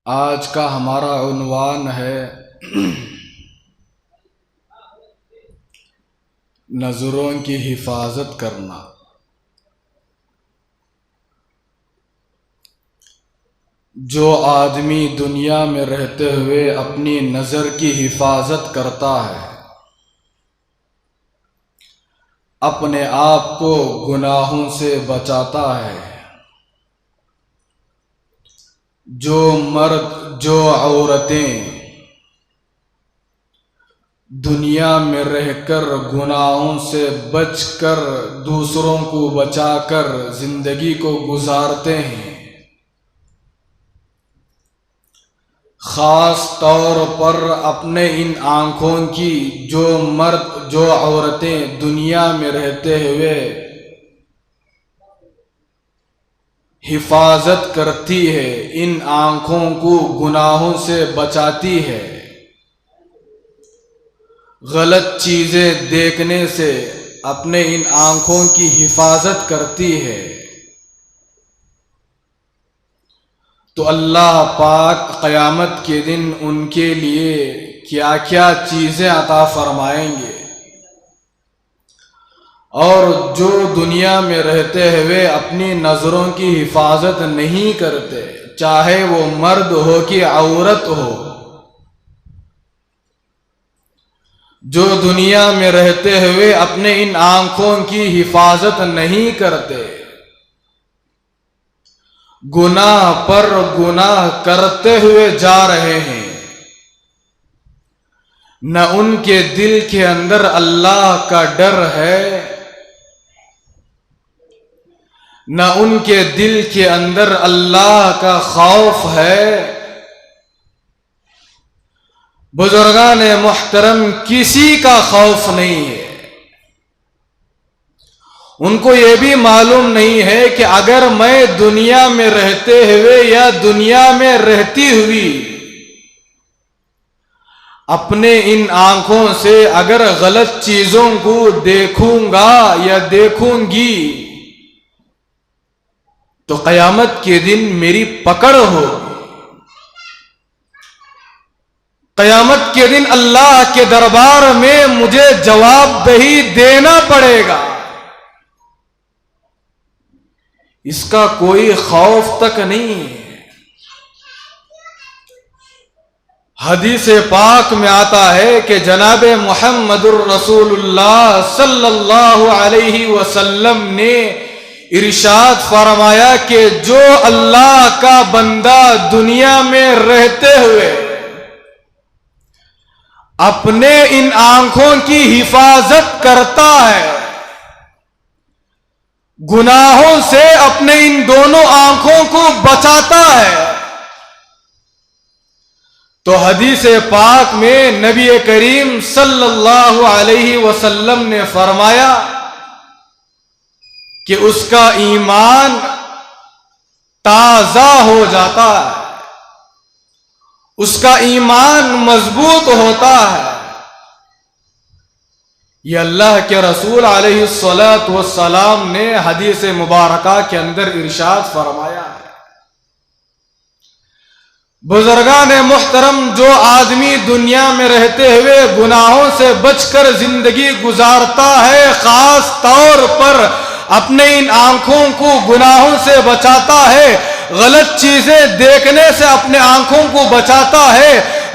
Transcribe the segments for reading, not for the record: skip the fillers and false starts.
آج کا ہمارا عنوان ہے نظروں کی حفاظت کرنا۔ جو آدمی دنیا میں رہتے ہوئے اپنی نظر کی حفاظت کرتا ہے، اپنے آپ کو گناہوں سے بچاتا ہے، جو مرد جو عورتیں دنیا میں رہ کر گناہوں سے بچ کر دوسروں کو بچا کر زندگی کو گزارتے ہیں، خاص طور پر اپنے ان آنکھوں کی جو مرد جو عورتیں دنیا میں رہتے ہوئے حفاظت کرتی ہے، ان آنکھوں کو گناہوں سے بچاتی ہے، غلط چیزیں دیکھنے سے اپنے ان آنکھوں کی حفاظت کرتی ہے، تو اللہ پاک قیامت کے دن ان کے لیے کیا کیا چیزیں عطا فرمائیں گے۔ اور جو دنیا میں رہتے ہوئے اپنی نظروں کی حفاظت نہیں کرتے، چاہے وہ مرد ہو کہ عورت ہو، جو دنیا میں رہتے ہوئے اپنے ان آنکھوں کی حفاظت نہیں کرتے، گناہ پر گناہ کرتے ہوئے جا رہے ہیں، نہ ان کے دل کے اندر اللہ کا ڈر ہے، نہ ان کے دل کے اندر اللہ کا خوف ہے۔ بزرگان محترم، کسی کا خوف نہیں ہے۔ ان کو یہ بھی معلوم نہیں ہے کہ اگر میں دنیا میں رہتے ہوئے یا دنیا میں رہتی ہوئی اپنے ان آنکھوں سے اگر غلط چیزوں کو دیکھوں گا یا دیکھوں گی تو قیامت کے دن میری پکڑ ہوگی، قیامت کے دن اللہ کے دربار میں مجھے جواب دہی دینا پڑے گا۔ اس کا کوئی خوف تک نہیں ہے۔ حدیث پاک میں آتا ہے کہ جناب محمد الرسول اللہ صلی اللہ علیہ وسلم نے ارشاد فرمایا کہ جو اللہ کا بندہ دنیا میں رہتے ہوئے اپنے ان آنکھوں کی حفاظت کرتا ہے، گناہوں سے اپنے ان دونوں آنکھوں کو بچاتا ہے، تو حدیث پاک میں نبی کریم صلی اللہ علیہ وسلم نے فرمایا کہ اس کا ایمان تازہ ہو جاتا ہے، اس کا ایمان مضبوط ہوتا ہے۔ یہ اللہ کے رسول علیہ الصلاۃ والسلام نے حدیث مبارکہ کے اندر ارشاد فرمایا ہے۔ بزرگان محترم، جو آدمی دنیا میں رہتے ہوئے گناہوں سے بچ کر زندگی گزارتا ہے، خاص طور پر اپنے ان آنکھوں کو گناہوں سے بچاتا ہے، غلط چیزیں دیکھنے سے اپنے آنکھوں کو بچاتا ہے،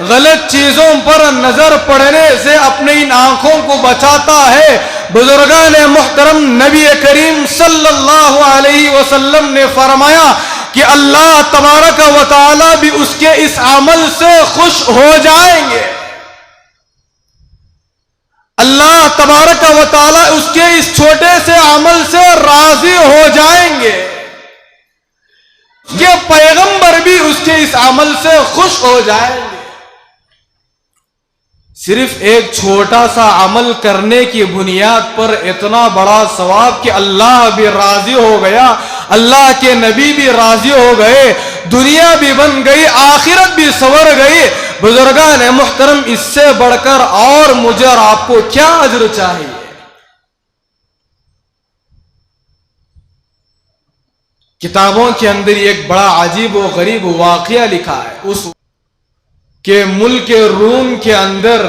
غلط چیزوں پر نظر پڑنے سے اپنے ان آنکھوں کو بچاتا ہے، بزرگان محترم، نبی کریم صلی اللہ علیہ وسلم نے فرمایا کہ اللہ تبارک و تعالی بھی اس کے اس عمل سے خوش ہو جائیں گے، اللہ تبارک و تعالی اس کے اس چھوٹے سے عمل سے راضی ہو جائیں گے، یہ پیغمبر بھی اس کے اس عمل سے خوش ہو جائیں گے۔ صرف ایک چھوٹا سا عمل کرنے کی بنیاد پر اتنا بڑا ثواب کہ اللہ بھی راضی ہو گیا، اللہ کے نبی بھی راضی ہو گئے، دنیا بھی بن گئی، آخرت بھی سنور گئی۔ بزرگان محترم، اس سے بڑھ کر اور مجھے اور آپ کو کیا اجر چاہیے؟ کتابوں کے اندر ایک بڑا عجیب و غریب واقعہ لکھا ہے اس کہ ملک روم کے اندر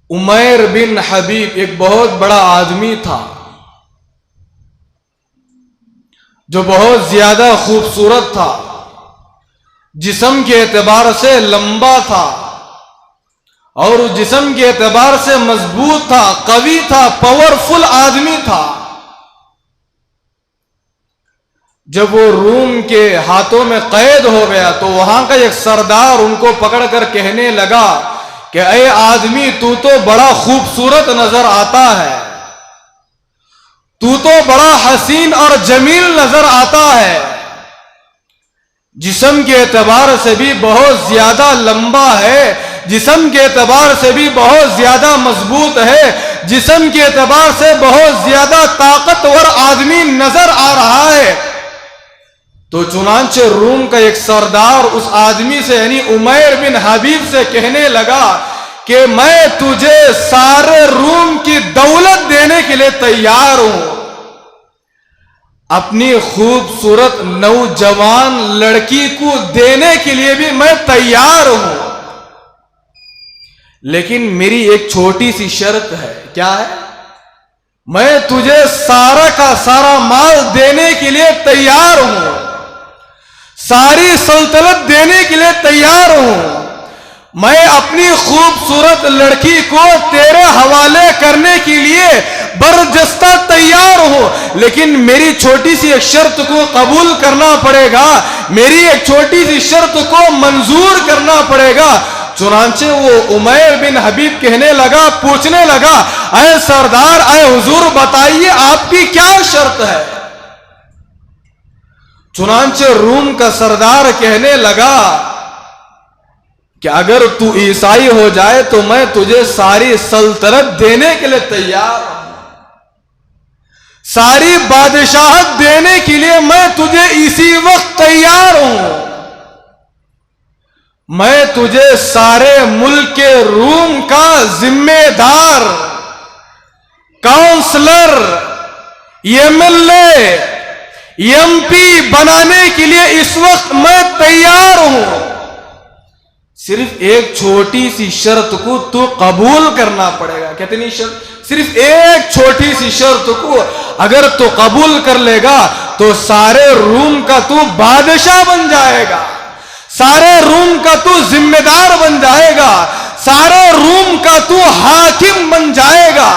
عمیر بن حبیب ایک بہت بڑا آدمی تھا جو بہت زیادہ خوبصورت تھا، جسم کے اعتبار سے لمبا تھا اور اس جسم کے اعتبار سے مضبوط تھا، قوی تھا، پاورفل آدمی تھا۔ جب وہ روم کے ہاتھوں میں قید ہو گیا تو وہاں کا ایک سردار ان کو پکڑ کر کہنے لگا کہ اے آدمی، تو بڑا خوبصورت نظر آتا ہے، تو بڑا حسین اور جمیل نظر آتا ہے، جسم کے اعتبار سے بھی بہت زیادہ لمبا ہے، جسم کے اعتبار سے بھی بہت زیادہ مضبوط ہے، جسم کے اعتبار سے بہت زیادہ طاقتور آدمی نظر آ رہا ہے۔ تو چنانچہ روم کا ایک سردار اس آدمی سے یعنی عمیر بن حبیب سے کہنے لگا کہ میں تجھے سارے روم کی دولت دینے کے لیے تیار ہوں، اپنی خوبصورت نوجوان لڑکی کو دینے کے لیے بھی میں تیار ہوں، لیکن میری ایک چھوٹی سی شرط ہے۔ کیا ہے؟ میں تجھے سارا کا سارا مال دینے کے لیے تیار ہوں، ساری سلطنت دینے کے لیے تیار ہوں، میں اپنی خوبصورت لڑکی کو تیرے حوالے کرنے کے لیے برجستہ تیار ہوں، لیکن میری چھوٹی سی ایک شرط کو قبول کرنا پڑے گا، میری ایک چھوٹی سی شرط کو منظور کرنا پڑے گا۔ چنانچہ وہ عمیر بن حبیب کہنے لگا، پوچھنے لگا، اے سردار، اے حضور، بتائیے آپ کی کیا شرط ہے؟ چنانچہ روم کا سردار کہنے لگا کہ اگر تو عیسائی ہو جائے تو میں تجھے ساری سلطنت دینے کے لیے تیار ہوں، ساری بادشاہت دینے کے لیے میں تجھے اسی وقت تیار ہوں، میں تجھے سارے ملک روم کا ذمہ دار، councillor, M L A, M P بنانے کے لیے اس وقت میں تیار ہوں، صرف ایک چھوٹی سی شرط کو تو قبول کرنا پڑے گا۔ کتنی شرط؟ صرف ایک چھوٹی سی شرط کو اگر تو قبول کر لے گا تو سارے روم کا تو بادشاہ بن جائے گا، سارے روم کا تو ذمہ دار بن جائے گا، سارے روم کا تو حاکم بن جائے گا۔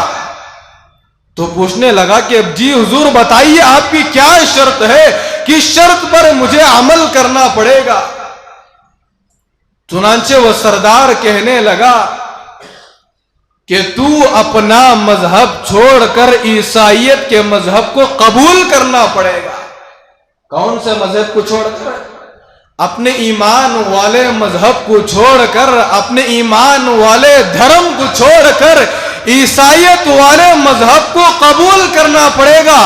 تو پوچھنے لگا کہ جی حضور، بتائیے آپ کی کیا شرط ہے، کس شرط پر مجھے عمل کرنا پڑے گا؟ چنانچہ وہ سردار کہنے لگا کہ تو اپنا مذہب چھوڑ کر عیسائیت کے مذہب کو قبول کرنا پڑے گا۔ کون سے مذہب کو چھوڑ کر؟ اپنے ایمان والے مذہب کو چھوڑ کر، اپنے ایمان والے دھرم کو چھوڑ کر عیسائیت والے مذہب کو قبول کرنا پڑے گا۔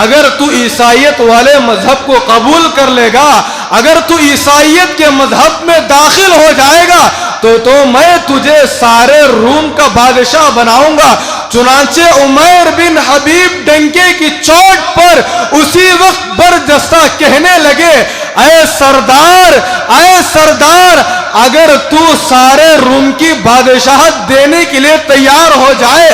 اگر تو عیسائیت والے مذہب کو قبول کر لے گا، اگر تو عیسائیت کے مذہب میں داخل ہو جائے گا تو میں تجھے سارے روم کا بادشاہ بناؤں گا۔ چنانچہ عمیر بن حبیب ڈنکے کی چوٹ پر اسی وقت برجستہ کہنے لگے، اے سردار، اے سردار، اگر تو سارے روم کی بادشاہت دینے کے لیے تیار ہو جائے،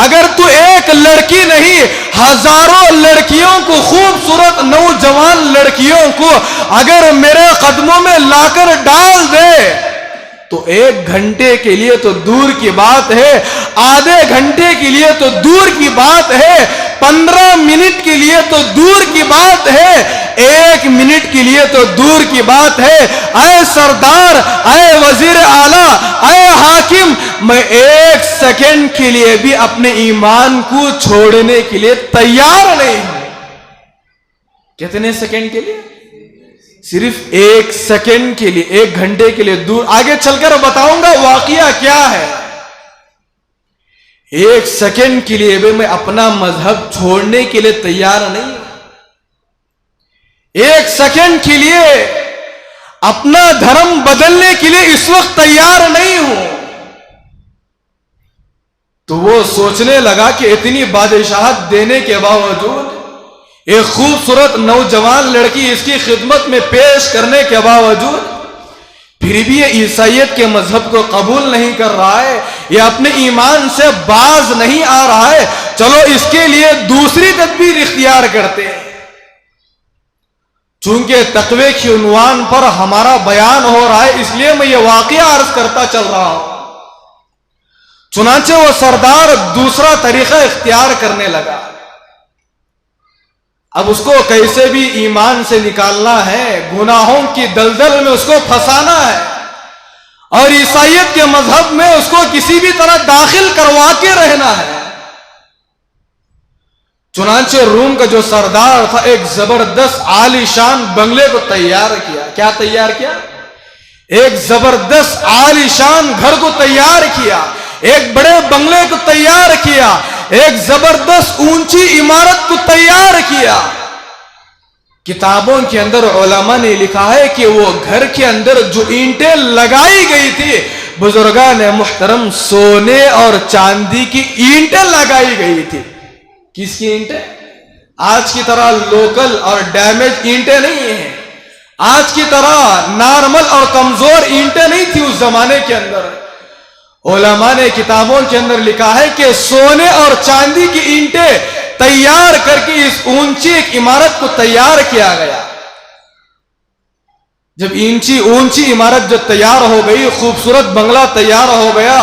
اگر تو ایک لڑکی نہیں ہزاروں لڑکیوں کو، خوبصورت نوجوان لڑکیوں کو اگر میرے قدموں میں لا کر ڈال دے تو 1 گھنٹے کے لیے تو دور کی بات ہے، آدھے گھنٹے کے لیے تو دور کی بات ہے، 15 منٹ کے لیے تو دور کی بات ہے، 1 منٹ کے لیے تو دور کی بات ہے، اے سردار، اے وزیر اعلیٰ، اے حاکم، میں 1 سیکنڈ کے لیے بھی اپنے ایمان کو چھوڑنے کے لیے تیار نہیں ہوں۔ کتنے سیکنڈ کے لیے؟ صرف 1 سیکنڈ کے لیے، 1 گھنٹے کے لیے دور۔ آگے چل کر بتاؤں گا واقعہ کیا ہے۔ 1 سیکنڈ کے لیے بھی میں اپنا مذہب چھوڑنے کے لیے تیار نہیں ہوں، 1 سیکنڈ کے لیے اپنا دھرم بدلنے کے لیے اس وقت تیار نہیں ہوں۔ تو وہ سوچنے لگا کہ اتنی بادشاہت دینے کے باوجود، ایک خوبصورت نوجوان لڑکی اس کی خدمت میں پیش کرنے کے باوجود پھر بھی یہ عیسائیت کے مذہب کو قبول نہیں کر رہا ہے، یہ اپنے ایمان سے باز نہیں آ رہا ہے، چلو اس کے لیے دوسری تدبیر اختیار کرتے ہیں۔ چونکہ تقوی کی عنوان پر ہمارا بیان ہو رہا ہے، اس لیے میں یہ واقعہ عرض کرتا چل رہا ہوں۔ چنانچہ وہ سردار دوسرا طریقہ اختیار کرنے لگا۔ اب اس کو کیسے بھی ایمان سے نکالنا ہے، گناہوں کی دلدل میں اس کو پھنسانا ہے اور عیسائیت کے مذہب میں اس کو کسی بھی طرح داخل کروا کے رہنا ہے۔ چنانچہ روم کا جو سردار تھا ایک زبردست عالی شان بنگلے کو تیار کیا۔ کیا تیار کیا؟ ایک زبردست عالی شان گھر کو تیار کیا، ایک بڑے بنگلے کو تیار کیا، ایک زبردست اونچی عمارت کو تیار کیا۔ کتابوں کے اندر علماء نے لکھا ہے کہ وہ گھر کے اندر جو اینٹیں لگائی گئی تھی، بزرگان محترم سونے اور چاندی کی اینٹیں لگائی گئی تھی۔ کس کی اینٹیں؟ آج کی طرح لوکل اور ڈیمیج اینٹیں نہیں ہیں، آج کی طرح نارمل اور کمزور اینٹیں نہیں تھی اس زمانے کے اندر۔ علماء نے کتابوں کے اندر لکھا ہے کہ سونے اور چاندی کی اینٹیں تیار کر کے اس اونچی ایک عمارت کو تیار کیا گیا۔ جب اونچی عمارت جو تیار ہو گئی، خوبصورت بنگلہ تیار ہو گیا،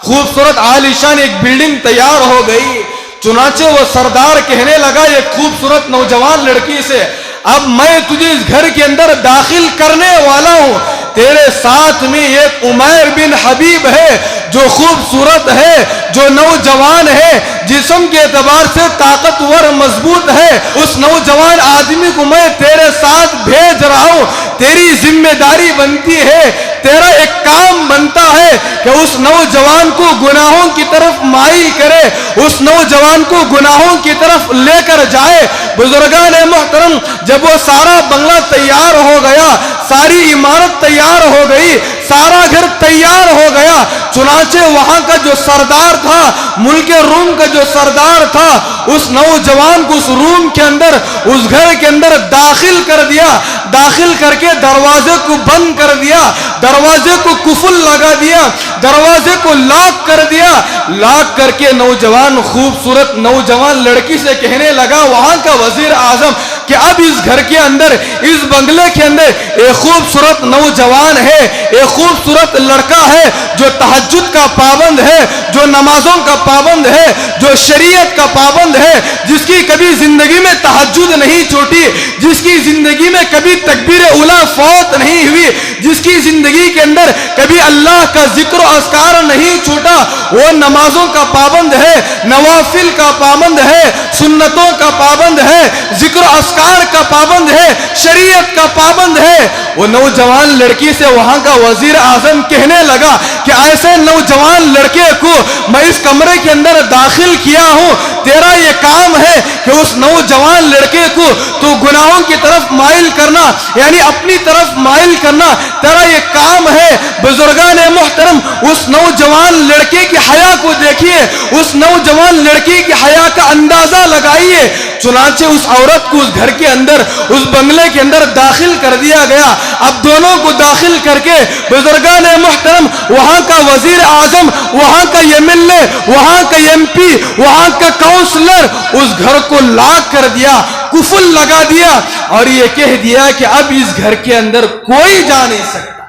خوبصورت عالیشان ایک بلڈنگ تیار ہو گئی، چنانچہ وہ سردار کہنے لگا ایک خوبصورت نوجوان لڑکی سے، اب میں تجھے اس گھر کے اندر داخل کرنے والا ہوں، تیرے ساتھ میں ایک عمیر بن حبیب ہے جو خوبصورت ہے، جو نوجوان ہے، جسم کے اعتبار سے طاقتور مضبوط ہے، اس نوجوان آدمی کو میں تیرے ساتھ بھیج رہا ہوں، تیری ذمہ داری بنتی ہے، تیرا ایک کام بنتا ہے کہ اس نوجوان کو گناہوں کی طرف مائل کرے، اس نوجوان کو گناہوں کی طرف لے کر جائے۔ بزرگان محترم، جب وہ سارا بنگلہ تیار ہو گیا، ساری عمارت تیار ہو گئی، سارا گھر تیار ہو گیا، چنانچہ وہاں کا جو سردار تھا، ملک روم کا جو سردار تھا، اس نوجوان کو اس روم کے اندر، اس گھر کے اندر داخل کر دیا، داخل کر کے دروازے کو بند کر دیا، دروازے کو قفل لگا دیا، دروازے کو لاک کر دیا، لاک کر کے نوجوان خوبصورت نوجوان لڑکی سے کہنے لگا وہاں کا وزیر اعظم کہ اب اس گھر کے اندر، اس بنگلے کے اندر ایک خوبصورت نوجوان ہے، ایک خوبصورت لڑکا ہے جو تہجد کا پابند ہے، جو نمازوں کا پابند ہے، جو شریعت کا پابند ہے، جس کی کبھی زندگی میں تہجد نہیں چھوٹی، جس کی زندگی میں کبھی تکبیر اولیٰ فوت نہیں ہوئی، جس کی زندگی کے اندر کبھی اللہ کا ذکر و اذکار نہیں چھوٹا، وہ نمازوں کا پابند ہے، نوافل کا پابند ہے، سنتوں کا پابند ہے، ذکر و اذکار کا پابند ہے، شریعت کا پابند ہے۔ وہ نوجوان لڑکی سے وہاں کا وزیر اعظم کہنے لگا کہ ایسے نوجوان لڑکے کو میں اس کمرے کے اندر داخل کیا ہوں، تیرا یہ کام ہے کہ اس نوجوان لڑکے کو تو گناہوں کی طرف مائل کرنا، یعنی اپنی طرف مائل کرنا، تیرا یہ کام ہے۔ بزرگان محترم، اس نوجوان لڑکے کی حیا کو دیکھیے، اس نوجوان لڑکی کی حیا کا اندازہ لگائیے۔ چنانچہ اس عورت کو اس گھر کے اندر، اس بنگلے کے اندر داخل کر دیا گیا۔ اب دونوں کو داخل کر کے بزرگان محترم، وہاں کا وزیر اعظم، وہاں کا ایم ایل اے، وہاں کا ایم پی، وہاں کا کاؤنسلر اس گھر کو لاک کر دیا، قفل لگا دیا اور یہ کہہ دیا کہ اب اس گھر کے اندر کوئی جا نہیں سکتا،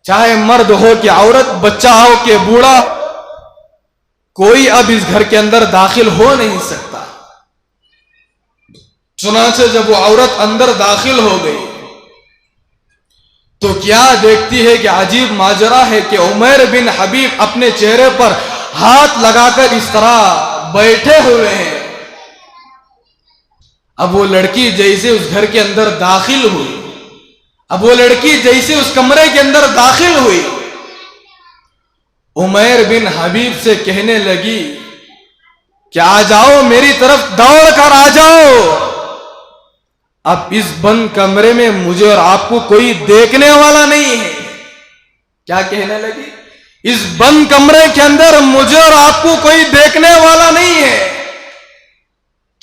چاہے مرد ہو کہ عورت، بچہ ہو کہ بوڑھا، کوئی اب اس گھر کے اندر داخل ہو نہیں سکتا۔ چنانچہ جب وہ عورت اندر داخل ہو گئی تو کیا دیکھتی ہے کہ عجیب ماجرا ہے کہ عمیر بن حبیب اپنے چہرے پر ہاتھ لگا کر اس طرح بیٹھے ہوئے ہیں۔ اب وہ لڑکی جیسے اس گھر کے اندر داخل ہوئی، اب وہ لڑکی جیسے اس کمرے کے اندر داخل ہوئی، عمیر بن حبیب سے کہنے لگی کہ آ جاؤ، میری طرف دوڑ کر آ جاؤ، اب اس بند کمرے میں مجھے اور آپ کو کوئی دیکھنے والا نہیں ہے۔ کیا کہنے لگی؟ اس بند کمرے کے اندر مجھے اور آپ کو کوئی دیکھنے والا نہیں ہے۔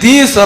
30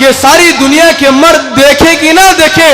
کہ ساری دنیا کے مرد دیکھے کہ نہ دیکھے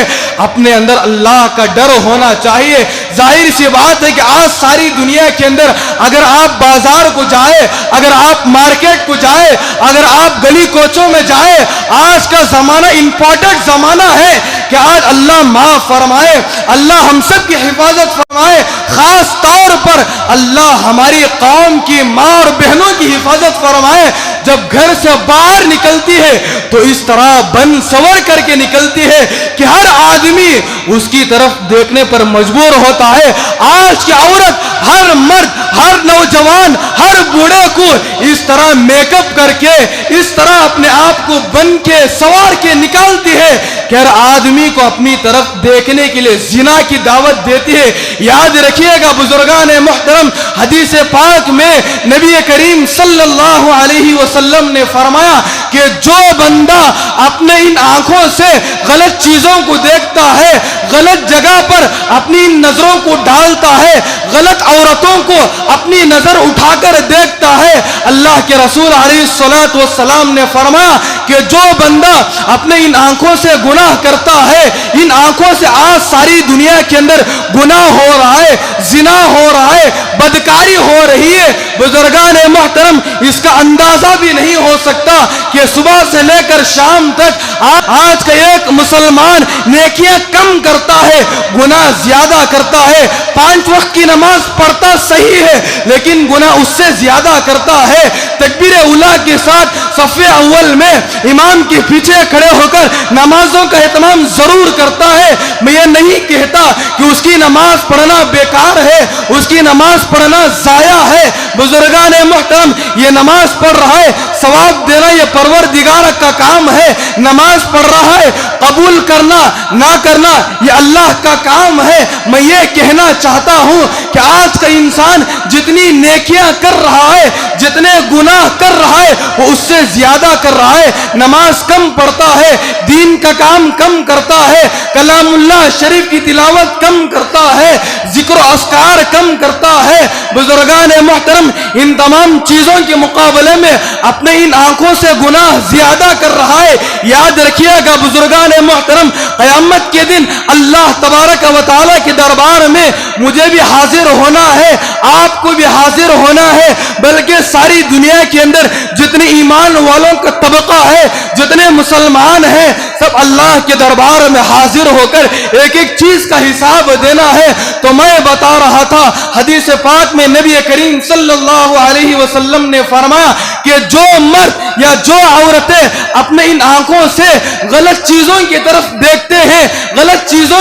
اپنے اندر اللہ کا ڈر ہونا چاہیے. ظاہر سی بات ہے کہ آج ساری دنیا کے اندر اگر آپ بازار کو جائے, اگر آپ مارکیٹ کو جائے, اگر آپ گلی کوچوں میں جائے, آج کا زمانہ امپورٹنٹ زمانہ ہے کہ آج اللہ معاف فرمائے, اللہ ہم سب کی حفاظت فرمائے, خاص طور پر اللہ ہماری قوم کی ماں اور بہنوں کی حفاظت فرمائے. جب گھر سے باہر نکلتی ہے تو اس طرح بن سور کر کے نکلتی ہے کہ ہر آدمی اس کی طرف دیکھنے پر مجبور ہوتا ہے. آج کی عورت, ہر مرد, ہر نوجوان, ہر بوڑھے کو اس طرح میک اپ کر کے, اس طرح اپنے آپ کو بن کے سوار کے نکالتی ہے کہ ہر آدمی کو اپنی طرف دیکھنے کے لیے زنا کی دعوت دیتی ہے. یاد رکھیے گا بزرگان محترم, حدیث پاک میں نبی کریم صلی اللہ علیہ وسلم نے فرمایا کہ جو بندہ اپنے ان آنکھوں سے غلط چیزوں کو دیکھتا ہے, غلط جگہ پر اپنی نظروں کو ڈالتا ہے, غلط عورتوں کو اپنی نظر اٹھا کر دیکھتا ہے, اللہ کے رسول علیہ الصلوۃ والسلام نے فرمایا کہ جو بندہ اپنے ان آنکھوں سے گناہ کرتا ہے, ان آنکھوں سے آج ساری دنیا کے اندر گناہ ہو رہا ہے, زنا ہو رہا ہے, بدکاری ہو رہی ہے. بزرگان محترم, اس کا اندازہ بھی نہیں ہو سکتا کہ صبح سے لے کر شام تک آج کا ایک مسلمان نیکیاں کم کرتا ہے, گناہ زیادہ کرتا ہے. 5 وقت کی نماز پڑھتا صحیح ہے لیکن گناہ اس سے زیادہ کرتا ہے. تکبیر اولیٰ کے ساتھ صف اول میں امام کے پیچھے کھڑے ہو کر نمازوں کا اہتمام ضرور کرتا ہے. میں یہ نہیں کہتا کہ اس کی نماز پڑھنا بیکار ہے, اس کی نماز پڑھنا ضائع ہے. بزرگان محترم, یہ نماز پڑھ رہا ہے, ثواب دینا یہ پروردگار کا کام ہے. نماز پڑھ رہا ہے, قبول کرنا نہ کرنا یہ اللہ کا کام ہے. میں یہ کہنا چاہتا ہوں کہ آج کا انسان جتنی نیکیاں کر رہا ہے, جتنے گناہ کر رہا ہے, وہ اس سے زیادہ کر رہا ہے. نماز کم پڑھتا ہے, دین کا کام کم کرتا ہے, کلام اللہ شریف کی تلاوت کم کرتا ہے, ذکر و اذکار کم کرتا ہے. بزرگان محترم, ان تمام چیزوں کے مقابلے میں اپنے ان آنکھوں سے گناہ زیادہ کر رہا ہے. یاد رکھیے گا بزرگان محترم, قیامت کے دن اللہ تبارک و تعالی کے دربار میں مجھے بھی حاضر ہونا ہے, آپ کو بھی حاضر ہونا ہے, بلکہ ساری دنیا کے اندر جتنے ایمان والوں کا طبقہ ہے, جتنے مسلمان ہیں, سب اللہ کے دربار میں حاضر ہو کر ایک ایک چیز کا حساب دینا ہے. تو میں بتا رہا تھا, حدیث پاک میں نبی کریم صلی اللہ علیہ وسلم نے فرمایا کہ جو مرد یا جو عورتیں اپنے ان آنکھوں سے غلط چیزوں کی طرف دیکھتے ہیں, غلط چیزوں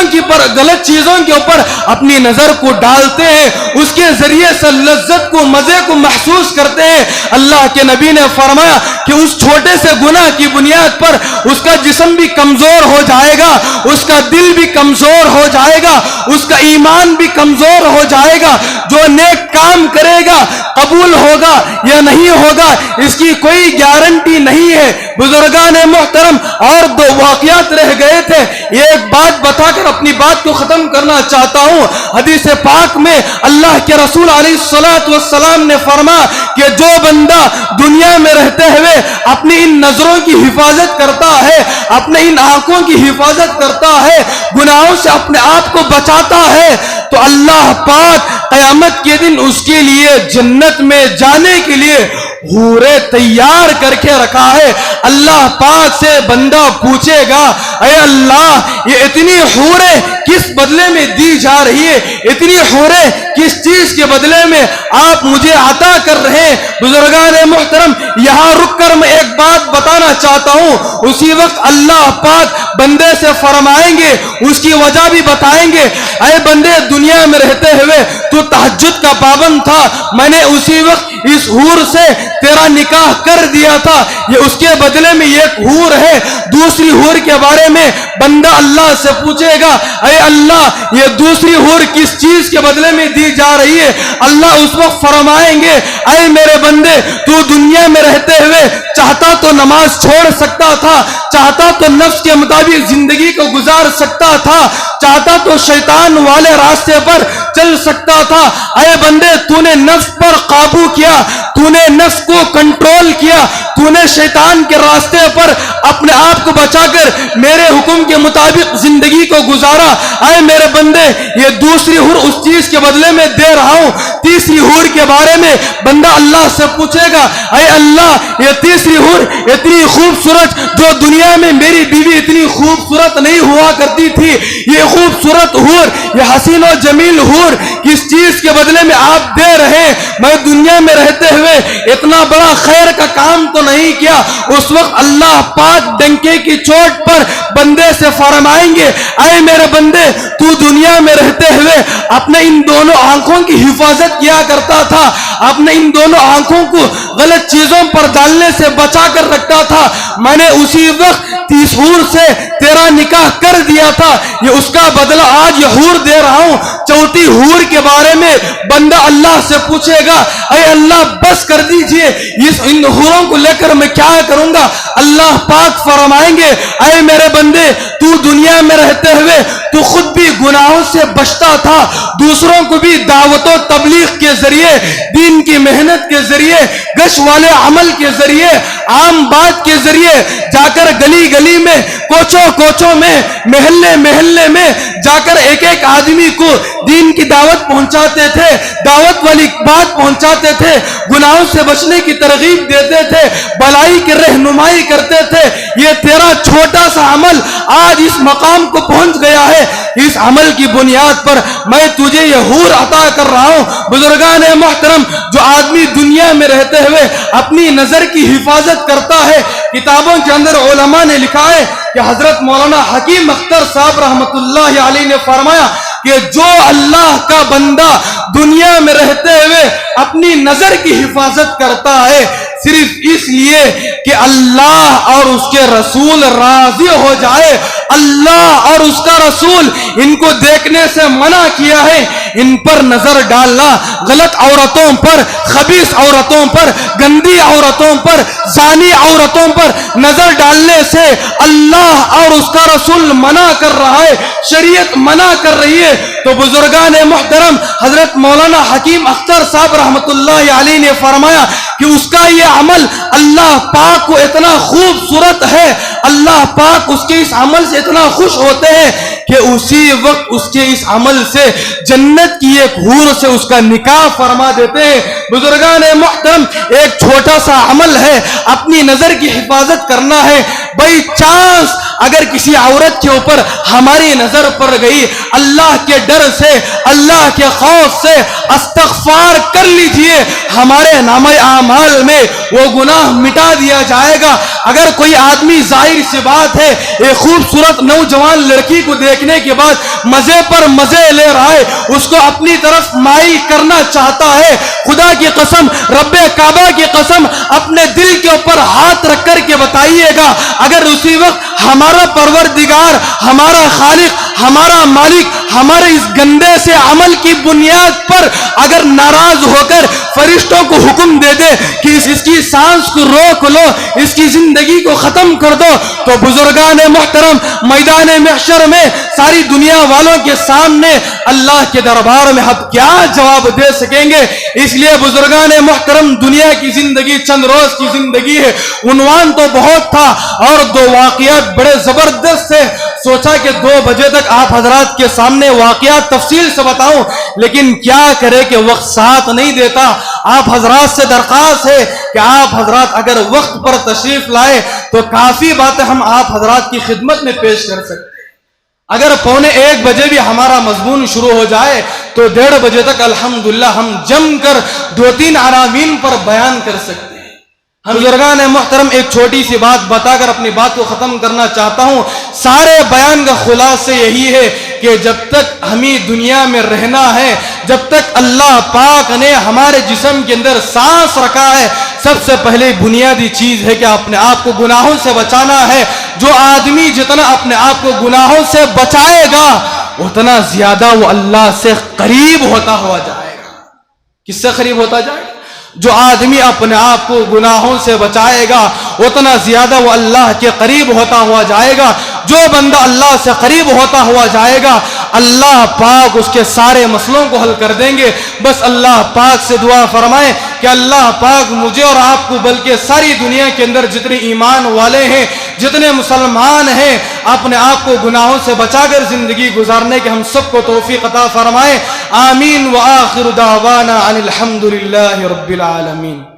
کے اوپر اپنی نظر کو ڈالتے ہیں, اس کے ذریعے سے لذت کو, مزے کو محسوس کرتے ہیں, اللہ کے نبی نے فرمایا کہ اس چھوٹے سے گناہ کی بنیاد پر اس کا جسم بھی کمزور ہو جائے گا, اس کا دل بھی کمزور ہو جائے گا, اس کا ایمان بھی کمزور ہو جائے گا. جو نیک کام کرے گا قبول ہوگا یا نہیں ہوگا اس کی کوئی گارنٹی نہیں ہے. بزرگان محترم, اور 2 واقعات رہ گئے تھے, ایک بات بتا کر اپنی بات کو ختم کرنا چاہتا ہوں. حدیث پاک میں اللہ کے رسول علیہ الصلوۃ والسلام نے فرمایا کہ جو بندہ دنیا میں رہتے ہوئے اپنی ان نظروں کی حفاظت کرتا ہے, اپنے ان آنکھوں کی حفاظت کرتا ہے, گناہوں سے اپنے آپ کو بچاتا ہے, تو اللہ پاک قیامت کے دن اس کے لیے جنت میں جانے کے لیے حوریں تیار کر کے رکھا ہے. اللہ پاک سے بندہ پوچھے گا, اے اللہ یہ اتنی حوریں کس بدلے میں دی جا رہی ہے, اتنی حوریں کس چیز کے بدلے میں آپ مجھے عطا کر رہے ہیں. بزرگان محترم, یہاں رک کر میں ایک بات بتانا چاہتا ہوں. اسی وقت اللہ پاک بندے سے فرمائیں گے, اس کی وجہ بھی بتائیں گے, اے بندے دنیا میں رہتے ہوئے تو تہجد کا پابند تھا, میں نے اسی وقت اس حور سے تیرا نکاح کر دیا تھا, یہ اس کے بدلے میں ایک حور ہے. دوسری حور کے بارے میں بندہ اللہ سے پوچھے گا, اے اللہ یہ دوسری حور کس چیز کے بدلے میں دی جا رہی ہے. اللہ اس وقت فرمائیں گے, اے میرے بندے تو دنیا میں رہتے ہوئے چاہتا تو نماز چھوڑ سکتا تھا, چاہتا تو نفس کے مطابق زندگی کو گزار سکتا تھا, چاہتا تو شیطان والے راستے پر چل سکتا تھا. اے بندے تو نے نفس پر قابو کیا, تو نے نفس کو کنٹرول کیا, تو نے شیطان کے راستے پر اپنے آپ کو بچا کر میرے حکم کے مطابق زندگی کو گزارا. اے میرے بندے یہ دوسری حور اس چیز کے بدلے میں دے رہا ہوں. تیسری حور کے بارے میں بندہ اللہ سے پوچھے گا اے اللہ یہ تیسری حور اتنی خوبصورت جو دنیا میں میری بیوی اتنی خوبصورت نہیں ہوا کرتی تھی, یہ خوبصورت حور یہ حسین و جمیل حور کس چیز کے بدلے میں آپ دے رہے؟ میں دنیا میں رہتے ہوئے اتنا بڑا خیر کا کام تو نہیں کیا. اس وقت اللہ پاک ڈنکے کی چوٹ پر بندے سے فرمائیں گے اے میرے بندے تو دنیا میں رہتے ہوئے اپنے ان دونوں آنکھوں کی حفاظت کیا کرتا تھا, اپنے ان دونوں آنکھوں کو غلط چیزوں پر ڈالنے سے بچا کر رکھتا تھا. میں نے اسی وقت 30 حور سے تیرا نکاح کر دیا تھا, یہ اس کا بدلہ آج یہ حور دے رہا ہوں. چوتھی حور کے بارے میں بندہ اللہ سے پوچھے گا اے اللہ بس کر دیجئے ان حوروں کو لے کر میں کیا کروں گا؟ اللہ پاک فرمائیں گے اے میرے بندے تو دنیا میں رہتے ہوئے تو خود بھی گناہوں سے بچتا تھا, دوسروں کو بھی دعوت و تبلیغ کے ذریعے, دین کی محنت کے ذریعے, گش والے عمل کے ذریعے, عام بات کے ذریعے جا کر گلی گلی میں, کوچوں کوچوں میں, محلے محلے میں جا کر ایک ایک آدمی کو دین کی دعوت پہنچاتے تھے, دعوت والی بات پہنچاتے تھے, گناہوں سے بچنے کی ترغیب دیتے تھے, بلائی کی رہنمائی کرتے تھے. یہ تیرا چھوٹا سا عمل آج اس مقام کو پہنچ گیا ہے. اس عمل کی بنیاد پر میں تجھے یہ حور عطا کر رہا ہوں. بزرگان محترم جو آدمی دنیا میں رہتے ہوئے اپنی نظر کی حفاظت کرتا ہے, کتابوں کے اندر علماء نے لکھا ہے کہ حضرت مولانا حکیم اختر صاحب رحمت اللہ علیہ نے فرمایا کہ جو اللہ کا بندہ دنیا میں رہتے ہوئے اپنی نظر کی حفاظت کرتا ہے صرف اس لیے کہ اللہ اور اس کے رسول راضی ہو جائے, اللہ اور اس کا رسول ان کو دیکھنے سے منع کیا ہے, ان پر نظر ڈالنا, غلط عورتوں پر, خبیث عورتوں پر, گندی عورتوں پر, زانی عورتوں پر نظر ڈالنے سے اللہ اور اس کا رسول منع کر رہا ہے, شریعت منع کر رہی ہے. تو بزرگان محترم حضرت مولانا حکیم اختر صاحب رحمت اللہ علیہ نے فرمایا کہ اس کا یہ عمل اللہ پاک کو اتنا خوبصورت ہے, اللہ پاک اس کے اس عمل سے اتنا خوش ہوتے ہیں کہ اسی وقت اس کے اس عمل سے جنت کی ایک حور سے اس کا نکاح فرما دیتے ہیں. بزرگان محترم ایک چھوٹا سا عمل ہے, اپنی نظر کی حفاظت کرنا ہے. بائی چانس اگر کسی عورت کے اوپر ہماری نظر پڑ گئی, اللہ کے ڈر سے, اللہ کے خوف سے استغفار کر لیجئے, ہمارے نامہ اعمال میں وہ گناہ مٹا دیا جائے گا. اگر کوئی آدمی ظاہر سی بات ہے ایک خوبصورت نوجوان لڑکی کو دیکھنے کے بعد مزے پر مزے لے رہا ہے, اس کو اپنی طرف مائل کرنا چاہتا ہے, خدا کی قسم, رب کعبہ کی قسم, اپنے دل کے اوپر ہاتھ رکھ کر کے بتائیے گا اگر اسی وقت ہمارا پروردگار, ہمارا خالق, ہمارا مالک ہمارے اس گندے سے عمل کی بنیاد پر اگر ناراض ہو کر فرشتوں کو حکم دے دے کہ اس کی سانس کو روک لو, اس کی زندگی کو ختم کر دو, تو بزرگان محترم میدان محشر میں ساری دنیا والوں کے سامنے اللہ کے دربار میں ہم کیا جواب دے سکیں گے؟ اس لیے بزرگان محترم دنیا کی زندگی چند روز کی زندگی ہے, عنوان تو بہت تھا اور 2 واقعات بڑے زبردست سے سوچا کہ 2 بجے تک آپ حضرات کے سامنے واقعات تفصیل سے بتاؤں, لیکن کیا کرے کہ وقت ساتھ نہیں دیتا. آپ حضرات سے درخواست ہے کہ آپ حضرات اگر وقت پر تشریف لائے تو کافی باتیں ہم آپ حضرات کی خدمت میں پیش کر سکتے ہیں. اگر 1:45 بجے بھی ہمارا مضمون شروع ہو جائے تو 1:30 بجے تک الحمدللہ ہم جم کر 2-3 عناوین پر بیان کر سکتے ہیں. بزرگان محترم ایک چھوٹی سی بات بتا کر اپنی بات کو ختم کرنا چاہتا ہوں. سارے بیان کا خلاصہ یہی ہے کہ جب تک ہمیں دنیا میں رہنا ہے, جب تک اللہ پاک نے ہمارے جسم کے اندر سانس رکھا ہے, سب سے پہلے بنیادی چیز ہے کہ اپنے آپ کو گناہوں سے بچانا ہے. جو آدمی جتنا اپنے آپ کو گناہوں سے بچائے گا اتنا زیادہ وہ اللہ سے قریب ہوتا ہوا جائے گا. کس سے قریب ہوتا جائے گا؟ جو آدمی اپنے آپ کو گناہوں سے بچائے گا اتنا زیادہ وہ اللہ کے قریب ہوتا ہوا جائے گا. جو بندہ اللہ سے قریب ہوتا ہوا جائے گا اللہ پاک اس کے سارے مسئلوں کو حل کر دیں گے. بس اللہ پاک سے دعا فرمائیں کہ اللہ پاک مجھے اور آپ کو بلکہ ساری دنیا کے اندر جتنے ایمان والے ہیں, جتنے مسلمان ہیں, اپنے آپ کو گناہوں سے بچا کر زندگی گزارنے کے ہم سب کو توفیق عطا فرمائیں. آمین. وآخر دعوانا ان الحمد للہ رب العالمین.